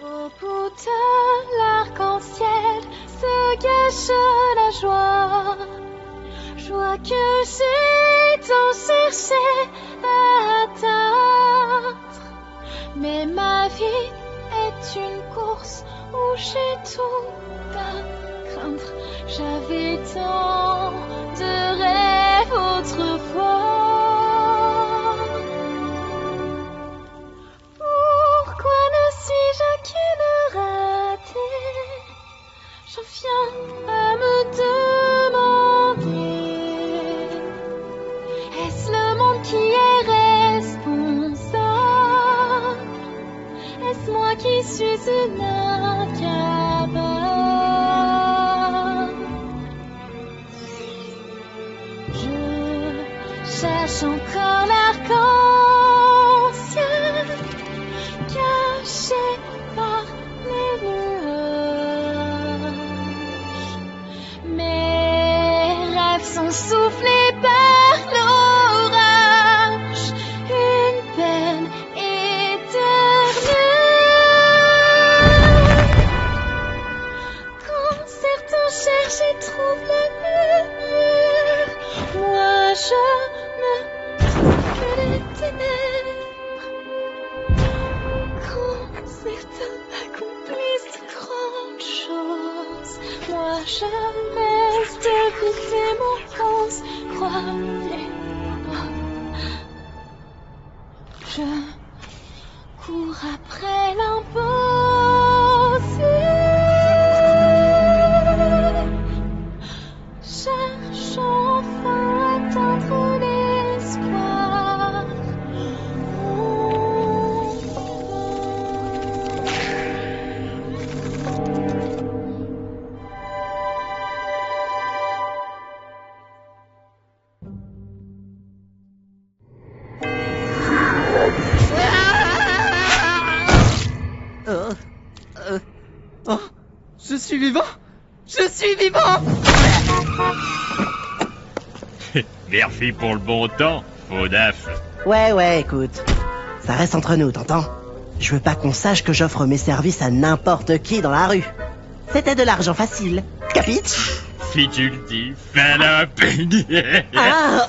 Au bout de l'arc-en-ciel se cache la joie. Joie que j'ai tant cherché à atteindre. Mais ma vie est une course où j'ai tout à craindre. J'avais tant de rêves autrefois. Pourquoi ne suis-je qu'une ratée? J'en viens à me demander. Est-ce le monde qui est responsable? Est-ce moi qui suis une incapable? Je cherche encore l'arc-en-ciel caché par les nuages. Mes rêves sont soufflés par l'orage. Une peine éternelle. Quand certains cherchent et trouvent la lumière, moi je ne trouve que les ténèbres. Quand certains accomplissent de grandes choses, moi je laisse de goûter mon cause. Croyez-moi, je cours après l'impossible. Cherche enfin à atteindre l'espoir. Oh, je suis vivant! Je suis vivant! Merci pour le bon temps, Faudaf. Ouais, écoute. Ça reste entre nous, t'entends? Je veux pas qu'on sache que j'offre mes services à n'importe qui dans la rue. C'était de l'argent facile. Capiche? Si tu le dis, salope. Ah,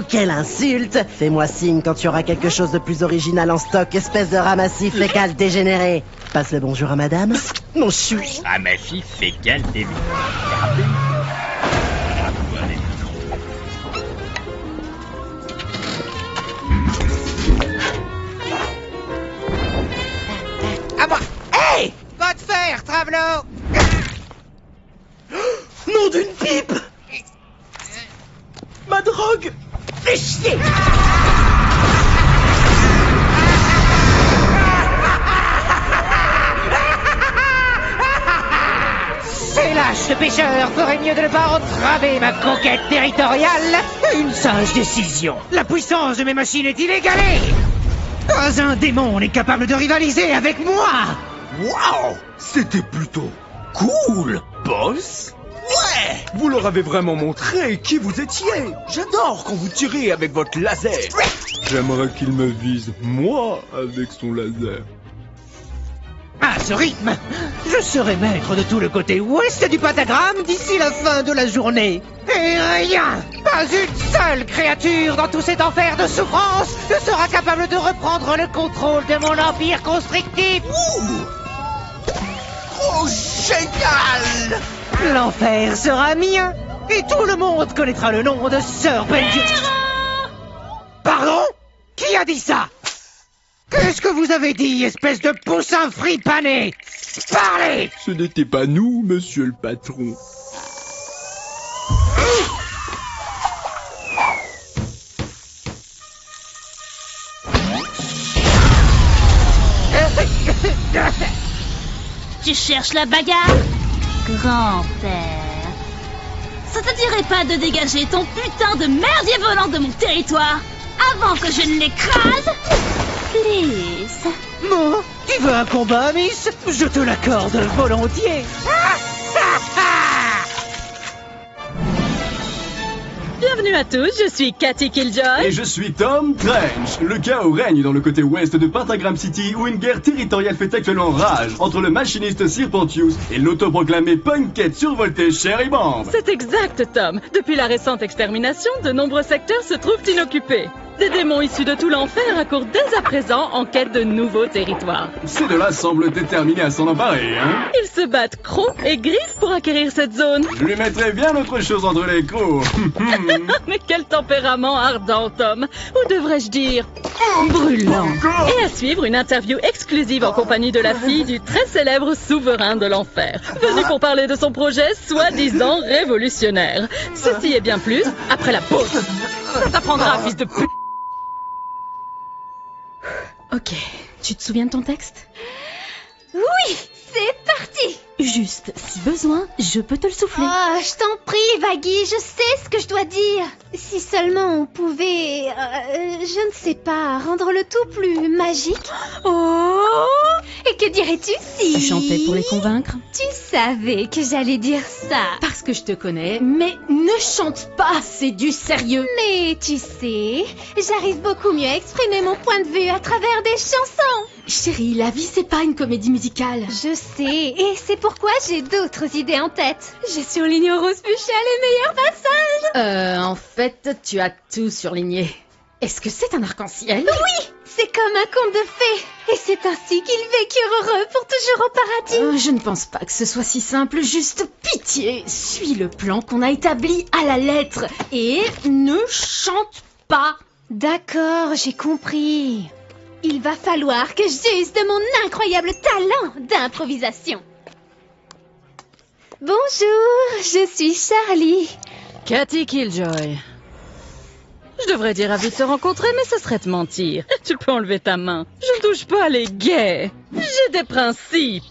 quelle insulte! Fais-moi signe quand tu auras quelque chose de plus original en stock, espèce de ramassif fécal dégénéré. Passe le bonjour à madame. Mon chou. Ah, ma fille, fécale, t'es Ah bah, hey! Va te faire, Travelo! Nom d'une pipe! Ma drogue! Fais chier! Ces lâches de pêcheurs feraient mieux de ne pas entraver ma conquête territoriale. Une sage décision. La puissance de mes machines est inégalée. Pas un démon n'est capable de rivaliser avec moi. Waouh! C'était plutôt cool, boss! Ouais! Vous leur avez vraiment montré qui vous étiez! J'adore quand vous tirez avec votre laser! J'aimerais qu'il me vise, moi, avec son laser. À ce rythme, je serai maître de tout le côté ouest du pentagramme d'ici la fin de la journée. Et rien, pas une seule créature dans tout cet enfer de souffrance ne sera capable de reprendre le contrôle de mon empire constrictif. Oh, génial! L'enfer sera mien, et tout le monde connaîtra le nom de Sir Benji. Pardon? Qui a dit ça? Qu'est-ce que vous avez dit, espèce de poussin fripané? Parlez! Ce n'était pas nous, monsieur le patron. Tu cherches la bagarre? Grand-père, ça te dirait pas de dégager ton putain de merdier volant de mon territoire avant que je ne l'écrase? Please. Bon, tu veux un combat, Miss? Je te l'accorde volontiers. Bienvenue Bienvenue à tous, je suis Cathy Killjoy. Et je suis Tom Trench. Le chaos règne dans le côté ouest de Pentagram City où une guerre territoriale fait actuellement rage entre le machiniste Sir Pontius et l'autoproclamé punkette survolté Cherry Bomb. C'est exact, Tom. Depuis la récente extermination, de nombreux secteurs se trouvent inoccupés. Des démons issus de tout l'enfer accourent dès à présent en quête de nouveaux territoires. Ces deux-là semblent déterminés à s'en emparer, hein? Ils se battent crocs et griffes pour acquérir cette zone. Je lui mettrais bien autre chose entre les crocs. Mais quel tempérament ardent, Tom. Ou devrais-je dire brûlant. Et à suivre, une interview exclusive en compagnie de la fille du très célèbre souverain de l'enfer, venu pour parler de son projet soi-disant révolutionnaire. Ceci et bien plus après la pause. Ça t'apprendra, fils de pute. Ok, tu te souviens de ton texte? Oui, c'est parti. Juste, si besoin, je peux te le souffler. Oh, je t'en prie, Vaggy, je sais ce que je dois dire. Si seulement on pouvait, je ne sais pas, rendre le tout plus magique. Oh! Et que dirais-tu si... Tu chantais pour les convaincre? Tu savais que j'allais dire ça. Parce que je te connais, mais ne chante pas, c'est du sérieux. Mais tu sais, j'arrive beaucoup mieux à exprimer mon point de vue à travers des chansons. Chérie, la vie c'est pas une comédie musicale. Je sais, et c'est pourquoi j'ai d'autres idées en tête. J'ai surligné au rose fuchsia les meilleurs passages. En fait, tu as tout surligné. Est-ce que c'est un arc-en-ciel? Oui, c'est comme un conte de fées. Et c'est ainsi qu'ils vécurent heureux pour toujours au paradis. Je ne pense pas que ce soit si simple. Juste pitié, suis le plan qu'on a établi à la lettre. Et ne chante pas. D'accord, j'ai compris. Il va falloir que j'use de mon incroyable talent d'improvisation. Bonjour, je suis Charlie. Cathy Killjoy. Je devrais dire ravi de se rencontrer, mais ce serait te mentir. Tu peux enlever ta main. Je ne touche pas les gays. J'ai des principes.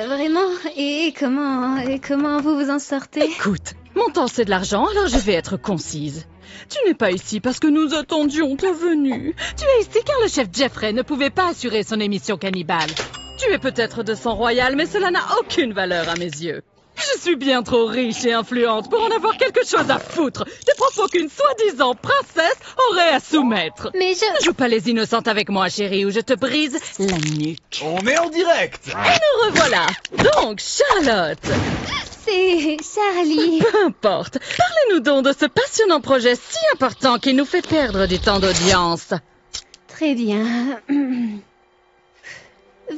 Vraiment? Et comment vous vous en sortez? Écoute, mon temps c'est de l'argent, alors je vais être concise. Tu n'es pas ici parce que nous attendions ta venue. Tu es ici car le chef Jeffrey ne pouvait pas assurer son émission cannibale. Tu es peut-être de sang royal, mais cela n'a aucune valeur à mes yeux. Je suis bien trop riche et influente pour en avoir quelque chose à foutre des propos qu'une soi-disant princesse aurait à soumettre. Mais Ne joue pas les innocentes avec moi, chérie, ou je te brise la nuque. On est en direct. Et nous revoilà. Donc, Charlotte. c'est Charlie. Peu importe. Parlez-nous donc de ce passionnant projet si important qui nous fait perdre du temps d'audience. Très bien.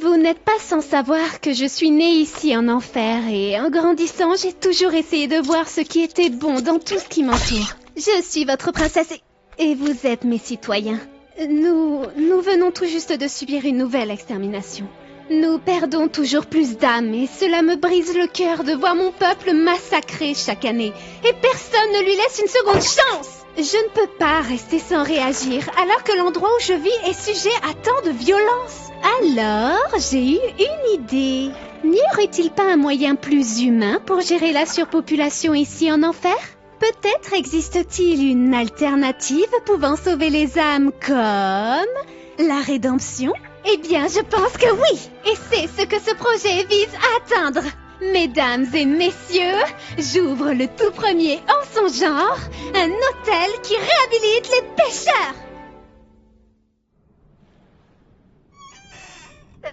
Vous n'êtes pas sans savoir que je suis née ici en enfer et en grandissant, j'ai toujours essayé de voir ce qui était bon dans tout ce qui m'entoure. Je suis votre princesse et vous êtes mes citoyens. Nous venons tout juste de subir une nouvelle extermination. Nous perdons toujours plus d'âmes et cela me brise le cœur de voir mon peuple massacré chaque année. Et personne ne lui laisse une seconde chance. Je ne peux pas rester sans réagir alors que l'endroit où je vis est sujet à tant de violence. Alors, j'ai eu une idée. N'y aurait-il pas un moyen plus humain pour gérer la surpopulation ici en enfer? Peut-être existe-t-il une alternative pouvant sauver les âmes comme la rédemption? Eh bien, je pense que oui. Et c'est ce que ce projet vise à atteindre. Mesdames et messieurs, j'ouvre le tout premier en son genre, un hôtel qui réhabilite les pêcheurs.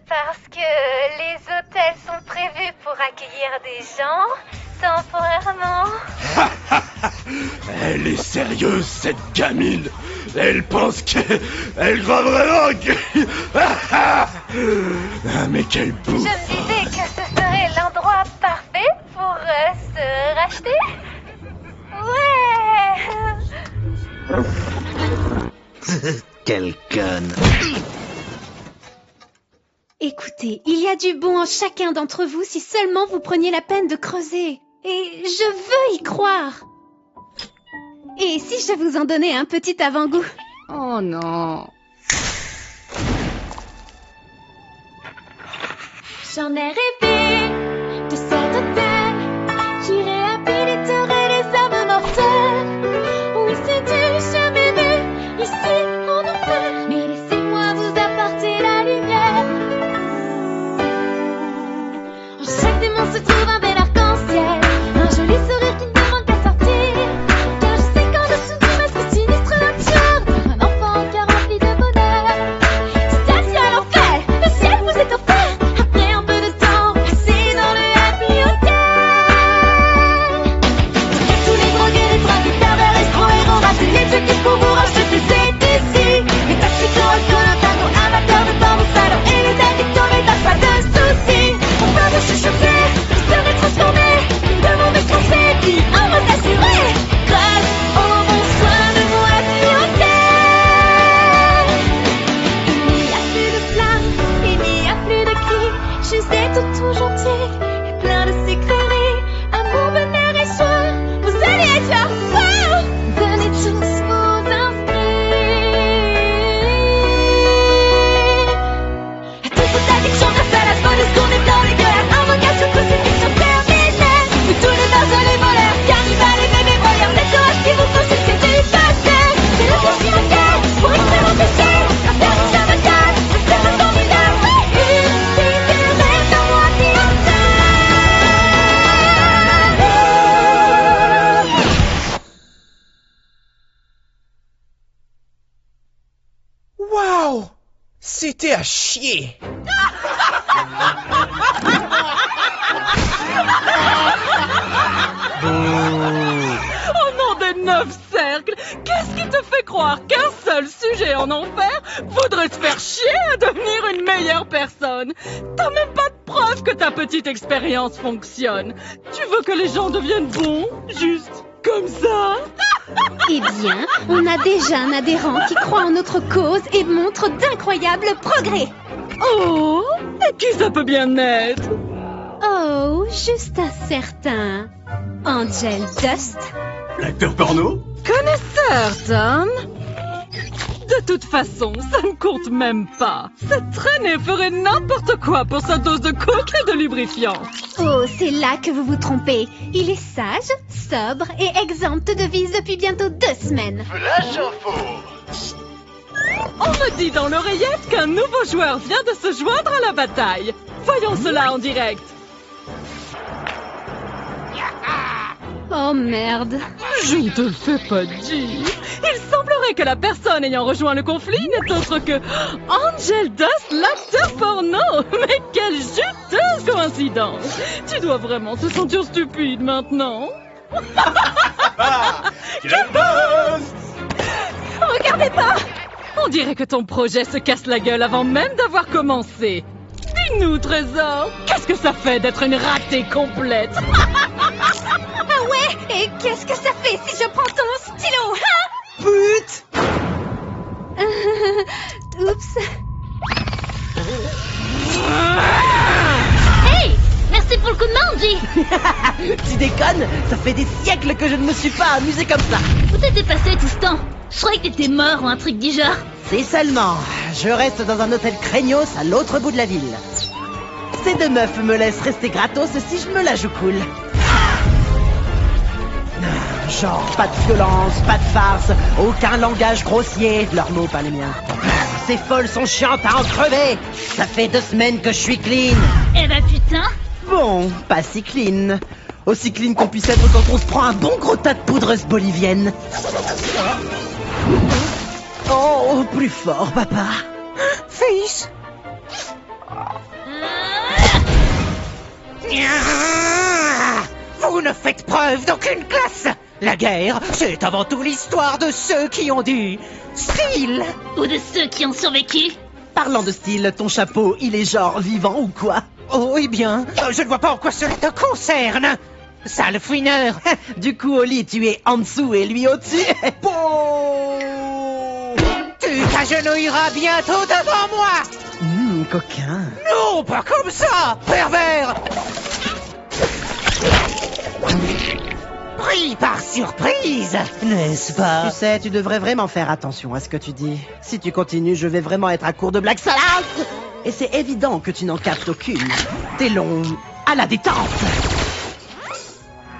Parce que les hôtels sont prévus pour accueillir des gens temporairement. Elle est sérieuse, cette gamine. Elle pense qu'elle croit vraiment que... Ah, mais quelle bouffe. Je me disais que ce serait l'endroit parfait pour se racheter. Ouais. Quelle conne. Écoutez, il y a du bon en chacun d'entre vous si seulement vous preniez la peine de creuser. Et je veux y croire. Et si je vous en donnais un petit avant-goût? Oh non. J'en ai rêvé de cet hôtel qui réhabiliterait les âmes mortelles. Oui, c'est du jamais vu ici en enfer. Mais laissez-moi vous apporter la lumière. En chaque démon se trouve un bel arc-en-ciel, un joli sourire qui ne demande qu'à sortir. Car je sais qu'en dessous du C'était à chier. Au nom des 9 cercles, qu'est-ce qui te fait croire qu'un seul sujet en enfer voudrait se faire chier à devenir une meilleure personne? T'as même pas de preuve que ta petite expérience fonctionne. Tu veux que les gens deviennent bons, juste comme ça? Eh bien, on a déjà un adhérent qui croit en notre cause et montre d'incroyables progrès. Oh, et qui ça peut bien être? Oh, juste un certain Angel Dust. L'acteur porno? Connaisseur, Tom? De toute façon, ça ne compte même pas. Cette traînée ferait n'importe quoi pour sa dose de coke et de lubrifiant. Oh, c'est là que vous vous trompez. Il est sage, sobre et exempt de vice depuis bientôt 2 semaines. Flash info. On me dit dans l'oreillette qu'un nouveau joueur vient de se joindre à la bataille. Voyons cela en direct. Oh merde. Je ne te le fais pas dire. Il semblerait que la personne ayant rejoint le conflit n'est autre que Angel Dust, l'acteur porno. Mais quelle juteuse coïncidence. Tu dois vraiment te sentir stupide maintenant. Regardez pas. On dirait que ton projet se casse la gueule avant même d'avoir commencé. Dis-nous, Trésor, qu'est-ce que ça fait d'être une ratée complète? Ah ouais? Et qu'est-ce que ça fait si je prends ton stylo, hein? Pute! Oups. Hey! Merci pour le coup de main, Angie! Tu déconnes? Ça fait des siècles que je ne me suis pas amusé comme ça. Où t'étais passé tout ce temps? Je croyais que t'étais mort ou un truc du genre. C'est seulement, je reste dans un hôtel craignos à l'autre bout de la ville. Ces 2 meufs me laissent rester gratos si je me la joue cool. Genre, pas de violence, pas de farce, aucun langage grossier, leurs mots, pas les miens. Ces folles sont chiantes à en crever. Ça fait 2 semaines que je suis clean. Eh bah putain! Bon, pas si clean. Aussi clean qu'on puisse être quand on se prend un bon gros tas de poudreuse bolivienne. Oh, plus fort, papa. Fils. Vous ne faites preuve d'aucune classe. La guerre, c'est avant tout l'histoire de ceux qui ont du style. Ou de ceux qui ont survécu? Parlant de style, ton chapeau, il est genre vivant ou quoi? Oh, eh bien, je ne vois pas en quoi cela te concerne. Sale fouineur. Du coup, au lit, tu es en dessous et lui au-dessus. Tu t'agenouilleras bientôt devant moi. Coquin. Non, pas comme ça, pervers. Pris par surprise, n'est-ce pas? Tu sais, tu devrais vraiment faire attention à ce que tu dis. Si tu continues, je vais vraiment être à court de blagues salaces. Et c'est évident que tu n'en captes aucune. T'es long à la détente.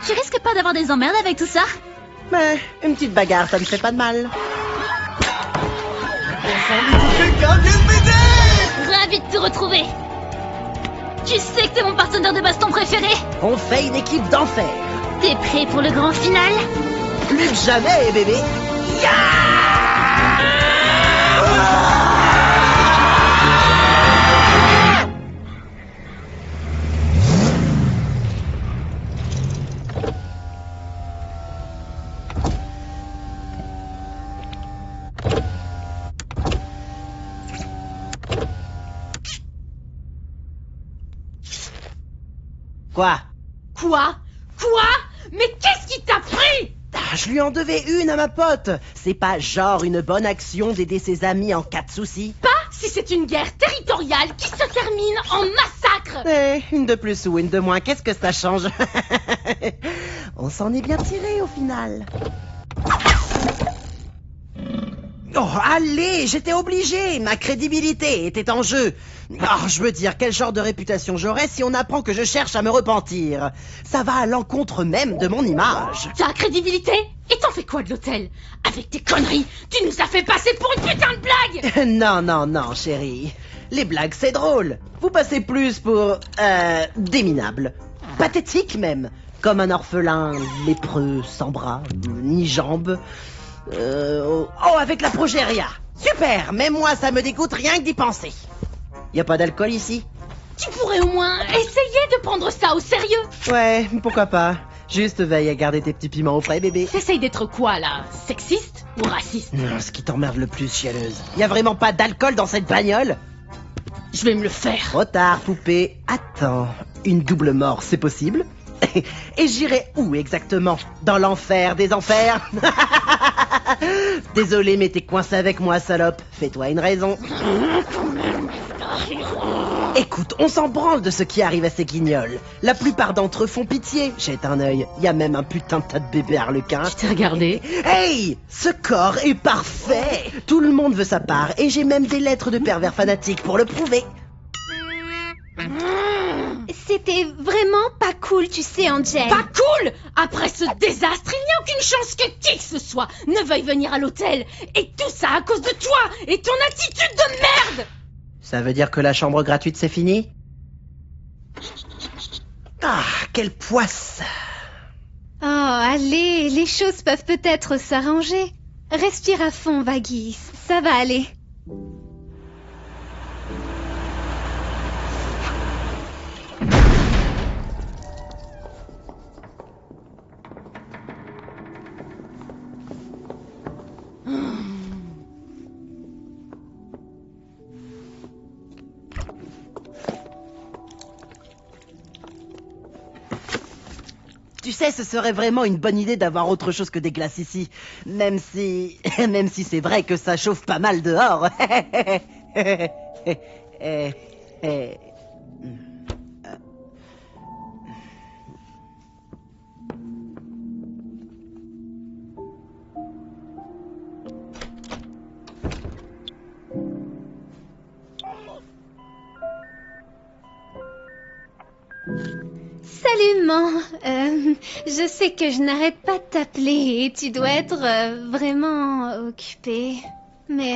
Tu risques pas d'avoir des emmerdes avec tout ça? Mais une petite bagarre, ça ne fait pas de mal. Ravi de te retrouver! Tu sais que t'es mon partenaire de baston préféré? On fait une équipe d'enfer. T'es prêt pour le grand final? Plus que jamais, bébé. Quoi? Quoi? Mais qu'est-ce qui t'a pris? Ah, je lui en devais une à ma pote. C'est pas genre une bonne action d'aider ses amis en cas de soucis. Pas si c'est une guerre territoriale qui se termine en massacre. Une de plus ou une de moins, qu'est-ce que ça change? On s'en est bien tiré au final. Oh, allez, j'étais obligé. Ma crédibilité était en jeu. Oh, je veux dire, quel genre de réputation j'aurais si on apprend que je cherche à me repentir? Ça va à l'encontre même de mon image. Ta crédibilité? Et t'en fais quoi de l'hôtel? Avec tes conneries, tu nous as fait passer pour une putain de blague. Non, chérie. Les blagues, c'est drôle. Vous passez plus pour, des minables. Pathétique même. Comme un orphelin lépreux, sans bras, ni jambes. Oh, avec la progéria. Super, même moi ça me dégoûte rien que d'y penser. Y a pas d'alcool ici? Tu pourrais au moins essayer de prendre ça au sérieux. Ouais, pourquoi pas. Juste veille à garder tes petits piments au frais, bébé. T'essayes d'être quoi, là? Sexiste ou raciste? Ce qui t'emmerde le plus, chialeuse. Y a vraiment pas d'alcool dans cette bagnole? Je vais me le faire. Trop tard, poupée. Attends, une double mort, c'est possible? Et j'irai où exactement? Dans l'enfer des enfers? Désolé, mais t'es coincé avec moi, salope. Fais-toi une raison. Écoute, on s'en branle de ce qui arrive à ces guignols. La plupart d'entre eux font pitié. Jette un œil. Y a même un putain de tas de bébés harlequins. Je t'ai regardé. Hey! Ce corps est parfait! Tout le monde veut sa part, et j'ai même des lettres de pervers fanatiques pour le prouver. C'était vraiment pas cool, tu sais, Angel. Pas cool! Après ce désastre, il n'y a aucune chance que qui que ce soit ne veuille venir à l'hôtel. Et tout ça à cause de toi et ton attitude de merde! Ça veut dire que la chambre gratuite, c'est fini? Ah, quelle poisse! Oh, allez, les choses peuvent peut-être s'arranger. Respire à fond, Vaggie, ça va aller. Tu sais, ce serait vraiment une bonne idée d'avoir autre chose que des glaces ici. Même si c'est vrai que ça chauffe pas mal dehors. Salut, man. Je sais que je n'arrête pas de t'appeler et tu dois être vraiment occupé. Mais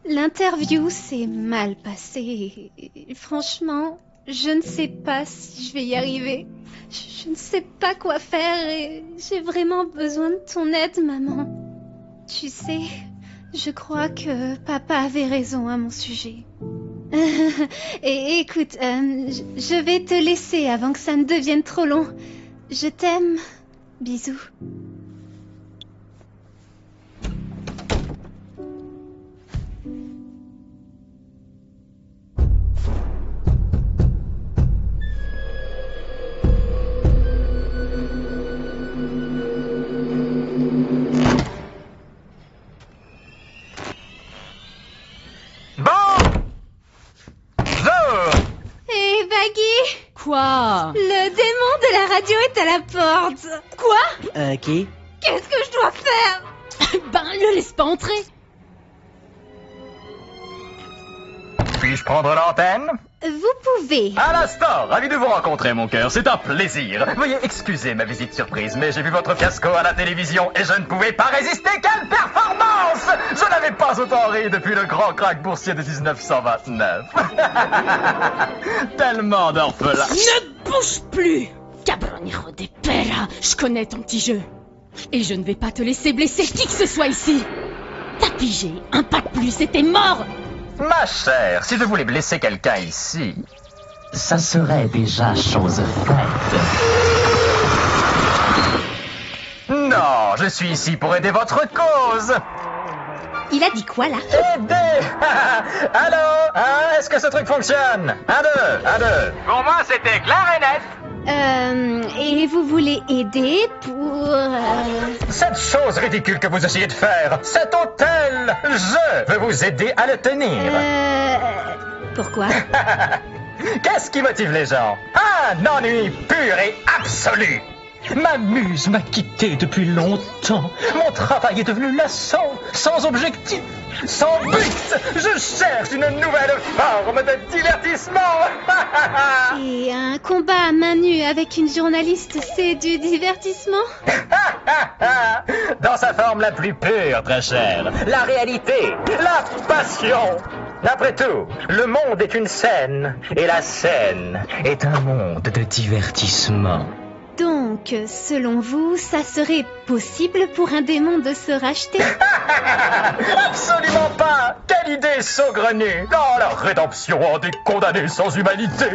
l'interview s'est mal passée. Franchement, je ne sais pas si je vais y arriver. Je ne sais pas quoi faire et j'ai vraiment besoin de ton aide, maman. Tu sais, je crois que papa avait raison à mon sujet. Et écoute, je vais te laisser avant que ça ne devienne trop long. Je t'aime. Bisous. Quoi? Le démon de la radio est à la porte. Quoi? Qui? Qu'est-ce que je dois faire? Ben, le laisse pas entrer. Puis-je prendre l'antenne? Vous pouvez. À l'instant, ravi de vous rencontrer, mon cœur, c'est un plaisir. Veuillez excuser ma visite surprise, mais j'ai vu votre fiasco à la télévision et je ne pouvais pas résister. Quelle performance! Je n'avais pas autant ri depuis le grand krach boursier de 1929. Tellement d'orphelins. Ne bouge plus! Cabronero de pera, je connais ton petit jeu. Et je ne vais pas te laisser blesser qui que ce soit ici. T'as pigé, un pas de plus et t'es mort! Ma chère, si je voulais blesser quelqu'un ici, ça serait déjà chose faite. Non, je suis ici pour aider votre cause. Il a dit quoi, là? Aider! Allô? Hein, est-ce que ce truc fonctionne? 1, 2, 1, 2. Pour moi, c'était clair et net. Et vous voulez aider pour... Cette chose ridicule que vous essayez de faire, cet hôtel, je veux vous aider à le tenir. Pourquoi? Qu'est-ce qui motive les gens? Un ennui pur et absolu. Ma muse m'a quitté depuis longtemps. Mon travail est devenu lassant, sans objectif, sans but. Je cherche une nouvelle forme de divertissement. Et un combat à main nue avec une journaliste, c'est du divertissement? Dans sa forme la plus pure, très chère. La réalité, la passion. Après tout, le monde est une scène, et la scène est un monde de divertissement. Donc, selon vous, ça serait possible pour un démon de se racheter? Absolument pas! Quelle idée saugrenue! Oh, la rédemption des condamnés sans humanité!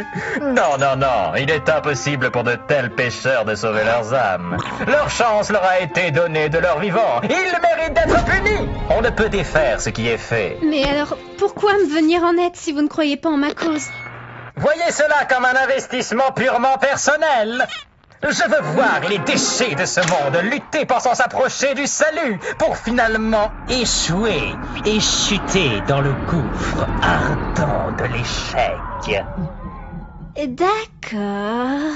Non, non, non, il est impossible pour de tels pécheurs de sauver leurs âmes. Leur chance leur a été donnée de leur vivant. Ils méritent d'être punis! On ne peut défaire ce qui est fait. Mais alors, pourquoi me venir en aide si vous ne croyez pas en ma cause? Voyez cela comme un investissement purement personnel. Je veux voir les déchets de ce monde lutter pensant s'approcher du salut pour finalement échouer et chuter dans le gouffre ardent de l'échec. D'accord.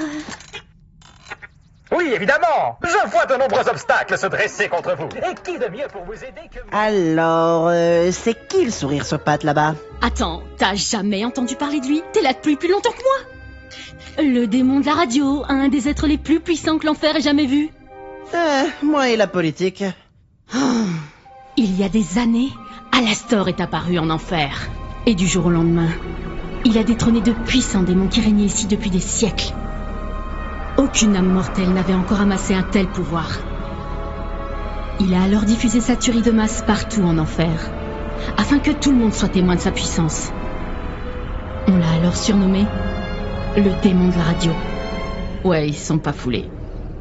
Oui, évidemment. Je vois de nombreux obstacles se dresser contre vous. Et qui de mieux pour vous aider que vous? Alors, c'est qui le sourire sur pattes là-bas? Attends, t'as jamais entendu parler de lui? T'es là depuis plus longtemps que moi. Le démon de la radio, un des êtres les plus puissants que l'enfer ait jamais vu. Moi et la politique. Il y a des années, Alastor est apparu en enfer. Et du jour au lendemain, il a détrôné de puissants démons qui régnaient ici depuis des siècles. Aucune âme mortelle n'avait encore amassé un tel pouvoir. Il a alors diffusé sa tuerie de masse partout en enfer, afin que tout le monde soit témoin de sa puissance. On l'a alors surnommé le démon de la radio. Ouais, ils sont pas foulés.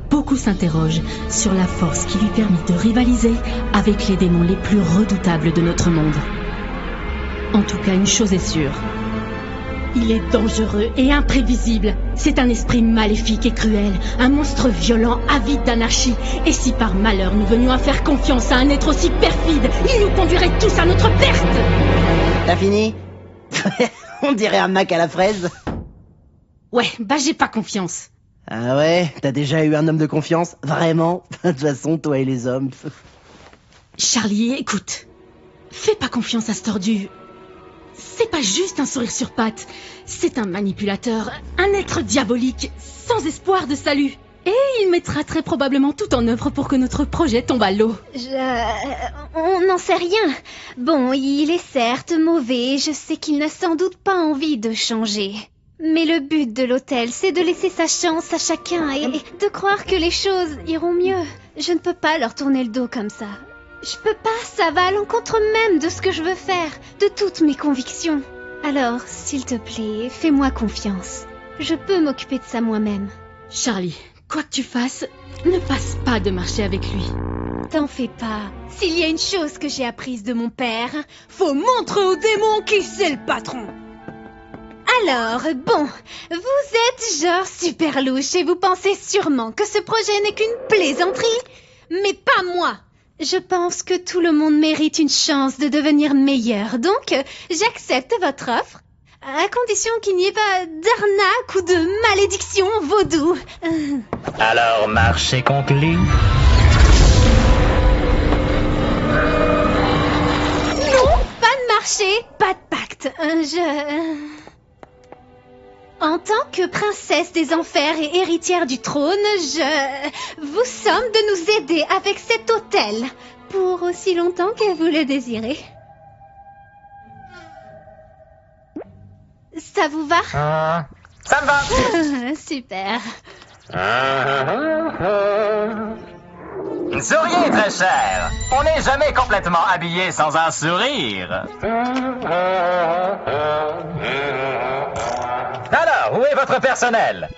Beaucoup s'interrogent sur la force qui lui permet de rivaliser avec les démons les plus redoutables de notre monde. En tout cas, une chose est sûre. Il est dangereux et imprévisible. C'est un esprit maléfique et cruel, un monstre violent, avide d'anarchie. Et si par malheur nous venions à faire confiance à un être aussi perfide, il nous conduirait tous à notre perte. T'as fini? On dirait un Mac à la fraise. Ouais, bah j'ai pas confiance. Ah ouais? T'as déjà eu un homme de confiance? Vraiment? De toute façon, toi et les hommes... Charlie, écoute. Fais pas confiance à ce tordu. C'est pas juste un sourire sur pattes. C'est un manipulateur, un être diabolique, sans espoir de salut. Et il mettra très probablement tout en œuvre pour que notre projet tombe à l'eau. On n'en sait rien. Bon, il est certes mauvais, je sais qu'il n'a sans doute pas envie de changer. Mais le but de l'hôtel, c'est de laisser sa chance à chacun et de croire que les choses iront mieux. Je ne peux pas leur tourner le dos comme ça. Je peux pas, ça va à l'encontre même de ce que je veux faire, de toutes mes convictions. Alors, s'il te plaît, fais-moi confiance. Je peux m'occuper de ça moi-même. Charlie, quoi que tu fasses, ne passe pas de marcher avec lui. T'en fais pas. S'il y a une chose que j'ai apprise de mon père, faut montrer aux démons qui c'est le patron. Alors, bon, vous êtes genre super louche et vous pensez sûrement que ce projet n'est qu'une plaisanterie. Mais pas moi. Je pense que tout le monde mérite une chance de devenir meilleur, donc j'accepte votre offre, à condition qu'il n'y ait pas d'arnaque ou de malédiction vaudou. Alors marchez contre lui. Non, pas de marché, pas de pacte. En tant que princesse des enfers et héritière du trône, je vous somme de nous aider avec cet hôtel, pour aussi longtemps que vous le désirez. Ça vous va? Ça me va. Super. Souriez, très cher. On n'est jamais complètement habillé sans un sourire. Alors, où est votre personnel?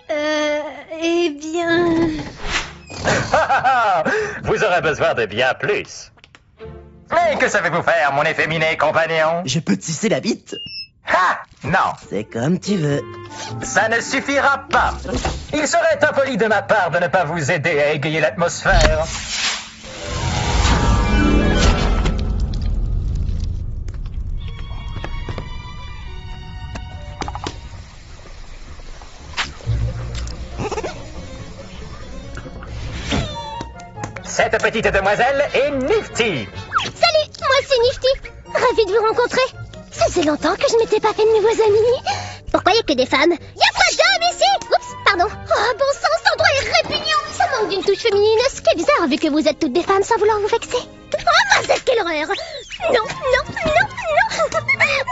Eh bien... Vous aurez besoin de bien plus. Mais que savez-vous faire, mon efféminé compagnon? Je peux te sucer la bite? Ah, non. C'est comme tu veux. Ça ne suffira pas. Il serait impoli de ma part de ne pas vous aider à égayer l'atmosphère. Cette petite demoiselle est Nifty. Salut, moi c'est Nifty. Ravie de vous rencontrer. Ça faisait longtemps que je m'étais pas fait de nouveaux amis. Pourquoi y a que des femmes? Y a pas d'hommes ici. Oups, pardon. Oh, bon sang, cet endroit est répugnant. Ça manque d'une touche féminine, ce qui est bizarre vu que vous êtes toutes des femmes sans vouloir vous vexer. Oh, mince, quelle horreur. Non, non, non,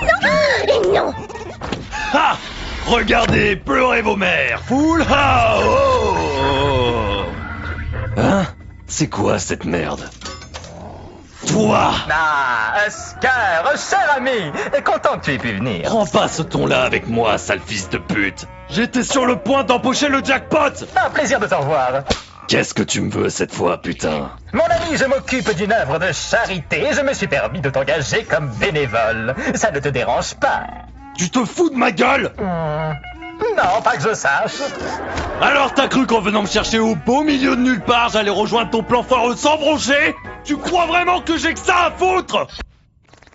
non, non, et non. Ha! Regardez, pleurez vos mères. Full house! Hein? C'est quoi cette merde? Toi! Ah, Oscar, cher ami, content que tu aies pu venir. Prends pas ce ton-là avec moi, sale fils de pute! J'étais sur le point d'empocher le jackpot! Un plaisir de te revoir. Qu'est-ce que tu me veux cette fois, putain? Mon ami, je m'occupe d'une œuvre de charité et je me suis permis de t'engager comme bénévole. Ça ne te dérange pas? Tu te fous de ma gueule? Non, pas que je sache. Alors t'as cru qu'en venant me chercher au beau milieu de nulle part, j'allais rejoindre ton plan foireux sans broncher? Tu crois vraiment que j'ai que ça à foutre?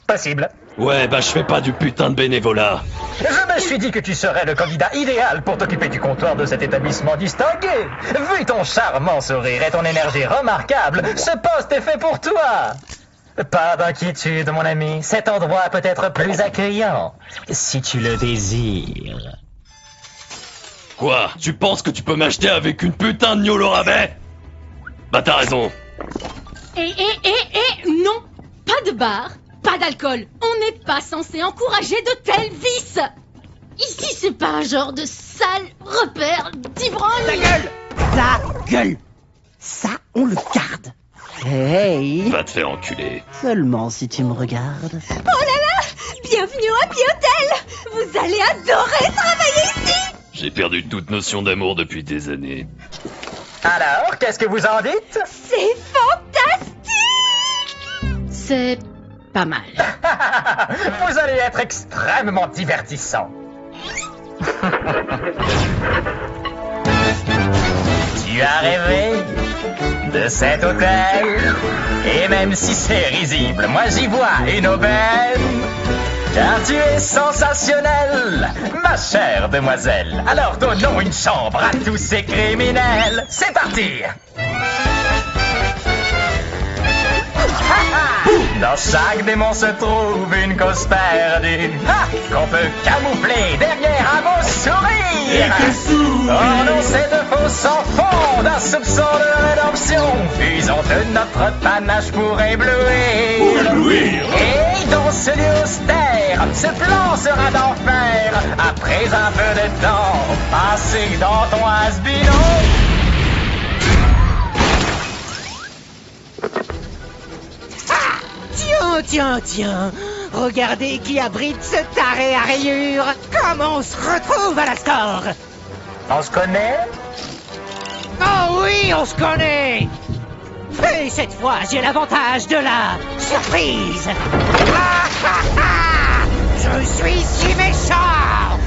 Possible. Ouais, bah je fais pas du putain de bénévolat. Je me suis dit que tu serais le candidat idéal pour t'occuper du comptoir de cet établissement distingué. Vu ton charmant sourire et ton énergie remarquable, ce poste est fait pour toi. Pas d'inquiétude, mon ami. Cet endroit peut être plus accueillant, si tu le désires. Quoi? Tu penses que tu peux m'acheter avec une putain de gnôle au rabais? Bah t'as raison. Non, pas de bar, pas d'alcool. On n'est pas censé encourager de tels vices. Ici, c'est pas un genre de sale repère d'ivrogne. Ta gueule! Ta gueule! Ça, on le garde. Hey! Va te faire enculer. Seulement si tu me regardes. Oh là là! Bienvenue au Happy Hotel! Vous allez adorer travailler ici! J'ai perdu toute notion d'amour depuis des années. Alors, qu'est-ce que vous en dites? C'est fantastique! C'est pas mal. Vous allez être extrêmement divertissant. Tu as rêvé de cet hôtel? Et même si c'est risible, moi j'y vois une aubaine. Car tu es sensationnelle, ma chère demoiselle. Alors donnons une chambre à tous ces criminels. C'est parti! Dans chaque démon se trouve une cause perdue qu'on peut camoufler derrière un beau sourire. Oh non, c'est de faux sans fond, d'un soupçon de rédemption. Usons de notre panache pour éblouir. Et dans ce lieu austère, ce plan sera d'enfer. Après un peu de temps passé dans ton has-been. Tiens, regardez qui abrite ce taré à rayures. Comment on se retrouve à la score? On se connaît? Oh oui, on se connaît. Et cette fois, j'ai l'avantage de la surprise. Je suis si méchant.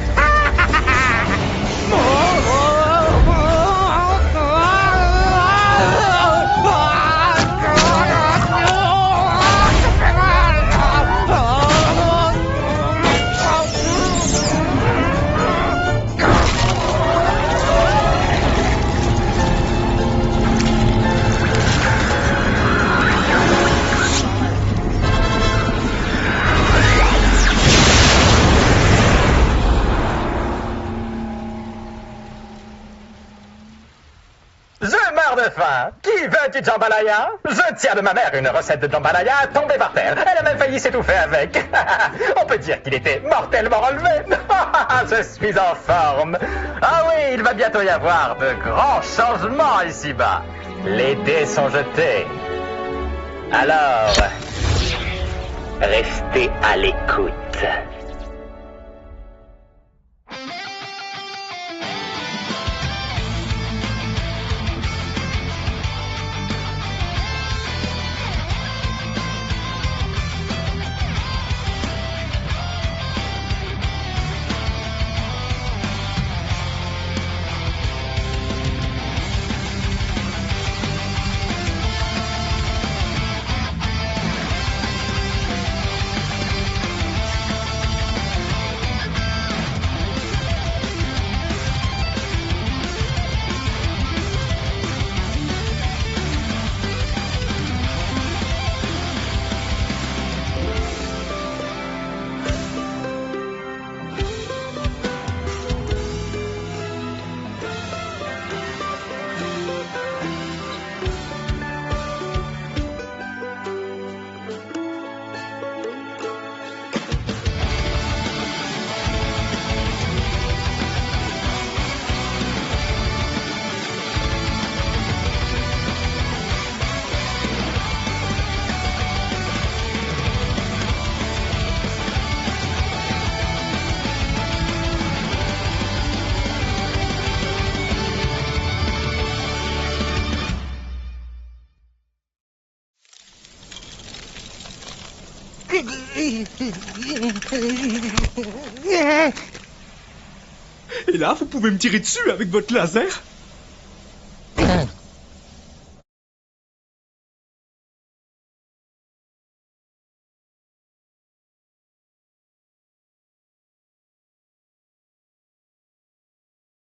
Je meurs de faim. Qui veut du jambalaya? Je tiens de ma mère une recette de jambalaya tombée par terre. Elle a même failli s'étouffer avec. On peut dire qu'il était mortellement relevé. Je suis en forme. Ah oui, il va bientôt y avoir de grands changements ici-bas. Les dés sont jetés. Alors, restez à l'écoute. Et là, vous pouvez me tirer dessus avec votre laser?